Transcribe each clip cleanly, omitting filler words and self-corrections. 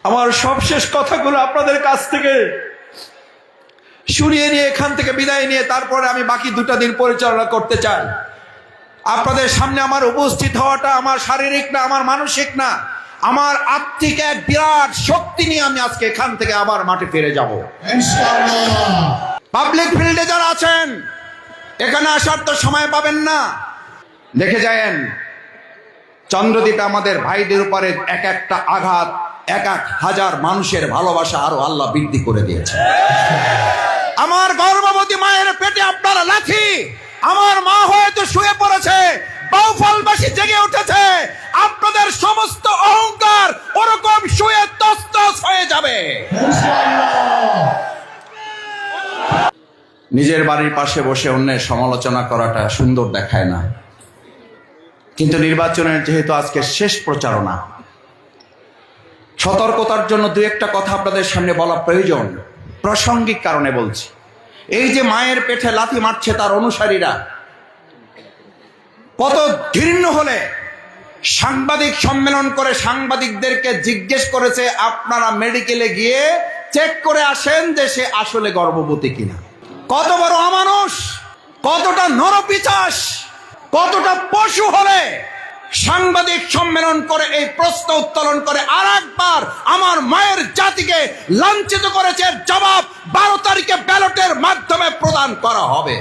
আমার সবশেষ কথাগুলো আপনাদের কাছ থেকে শুনিয়ে নিয়ে এখান থেকে বিদায় নিয়ে তারপরে আমি বাকি 2টা দিন পরিচালনা করতে চাই। আপনাদের সামনে আমার উপস্থিত হওয়াটা আমার শারীরিক না, আমার মানসিক না, আমার আত্মিক এক বিরাট শক্তি নিয়ে আমি আজকে এখান থেকে আবার মাঠে ফিরে যাব ইনশাআল্লাহ। পাবলিক ফিল্ডে যারা আছেন এখানে আসার তো সময় পাবেন না। দেখে যায়েন চন্দ্রদ্বীপে আমাদের ভাইদের উপরে এক একটা আঘাত, 1,000 মানুষের ভালোবাসা আরো আল্লাহ বৃদ্ধি করে দিয়েছে। আমার গর্ভবতী মায়ের পেটে আপনারা লাথি, আমার মা হয়তো শুয়ে পড়েছে, বাউফলবাসী জেগে উঠেছে, আপনাদের সমস্ত অহংকার ওরকম শুয়ে তছনছ হয়ে যাবে। নিজের বাড়ির পাশে বসে অন্যের সমালোচনা করাটা সুন্দর দেখায় না, কিন্তু নির্বাচনের যেহেতু আজকে শেষ প্রচারণা, সতর্কতার জন্য 2-1টা কথা আপনাদের সামনে বলা প্রয়োজন। প্রাসঙ্গিক কারণে বলছি, এই যে মায়ের পেটে লাথি মারছে তার অনুসারীরা কত ঘৃণ্য হলে সাংবাদিক সম্মেলন করে সাংবাদিকদেরকে জিজ্ঞেস করেছে আপনারা মেডিকেলে গিয়ে চেক করে আসেন যে সে আসলে গর্ভবতী কিনা। কত বড় অমানুষ, কতটা নরপিশাচ, কতটা পশু হলে সাংবাদিক সম্মেলন করে এই প্রশ্ন উত্তোলন করে আরেকবার আমার মায়ের জাতিকে লাঞ্ছিত করেছে। জবাব 12 তারিখে ব্যালটের মাধ্যমে প্রদান করা হবে।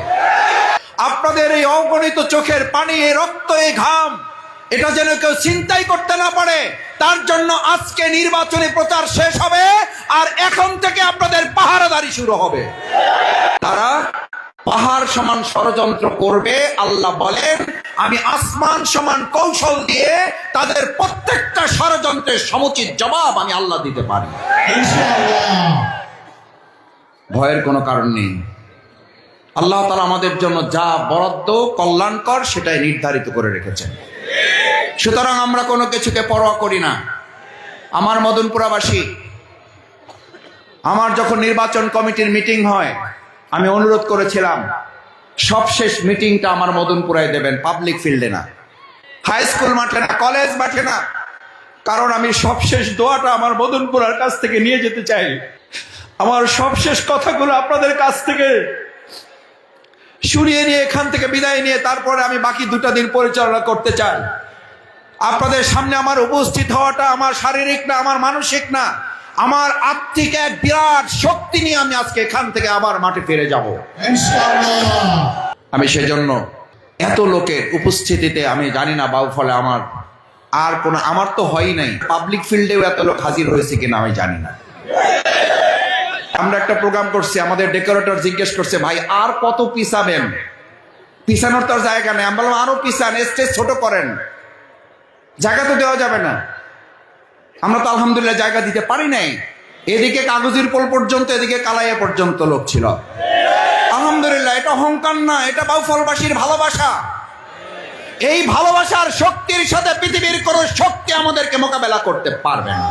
আপনাদের এই অগণিত চোখের পানি, এই রক্ত, এই ঘাম, এটা যেন কেউ চিন্তাই করতে না পারে, তার জন্য আজকে নির্বাচনী প্রচার শেষ হবে আর এখন থেকে আপনাদের পাহারাদারি শুরু হবে। তারা পাহাড় সমান ষড়যন্ত্র করবে। আল্লাহ বলেন আমি আসমান সমান কৌশল দিয়ে তাদের প্রত্যেকটা ষড়যন্ত্রের সমুচিত জবাব আমি আল্লাহ দিতে পারি ইনশাআল্লাহ। ভয়ের কোনো কারণ নেই। আল্লাহ তাআলা আমাদের জন্য যা বরাদ্দ কল্যাণকর সেটাই নির্ধারিত করে রেখেছেন, সুতরাং আমরা কোনো কিছুকে পরোয়া করি না। আমার মদনপুরাবাসী, আমার যখন নির্বাচন কমিটির মিটিং হয় আমি অনুরোধ করেছিলাম সবশেষ মিটিংটা আমার মদনপুরায় দেবেন, পাবলিক ফিল্ডে না, হাই স্কুল মাঠে না, কলেজ মাঠে না, কারণ আমি সবশেষ দোয়াটা আমার মদনপুরার কাছ থেকে নিয়ে যেতে চাই। আমার সবশেষ কথাগুলো আপনাদের কাছ থেকে শুনিয়ে নিয়ে এখান থেকে বিদায় নিয়ে তারপরে আমি বাকি 2টা দিন পরিচালনা করতে চাই। আপনাদের সামনে আমার উপস্থিত হওয়াটা আমার শারীরিক না, আমার মানসিক না, আমার আত্মিক এক বিরাট শক্তি নিয়ে আমি আজকে এখান থেকে আবার মাঠে ফিরে যাব ইনশাআল্লাহ। আমি সেজন্য এত লোকের উপস্থিতিতে আমি জানি না বাউফলে আমার তো হয়ই নাই, পাবলিক ফিল্ডেও এত লোক হাজির হয়েছে কিনা আমি জানি না। আমরা একটা প্রোগ্রাম করছি, আমাদের ডেকোরেটর জিজ্ঞেস করছে ভাই আর কত পিছাবেন, পিছানোর তো জায়গা নেই। আমি বললাম আরো পিছান, স্টেজ ছোট করেন, জায়গা তো দেওয়া যাবে না। আমরা তো আলহামদুলিল্লাহ জায়গা দিতে পারি নাই। এদিকে কাগজের পোল পর্যন্ত, এদিকে কালাইয়া পর্যন্ত লোক ছিল। আলহামদুলিল্লাহ, এটা অহংকার না, এটা বাউফলবাসীর ভালোবাসা। এই ভালোবাসার শক্তির সাথে পৃথিবীর কোন শক্তি আমাদেরকে মোকাবেলা করতে পারবে না।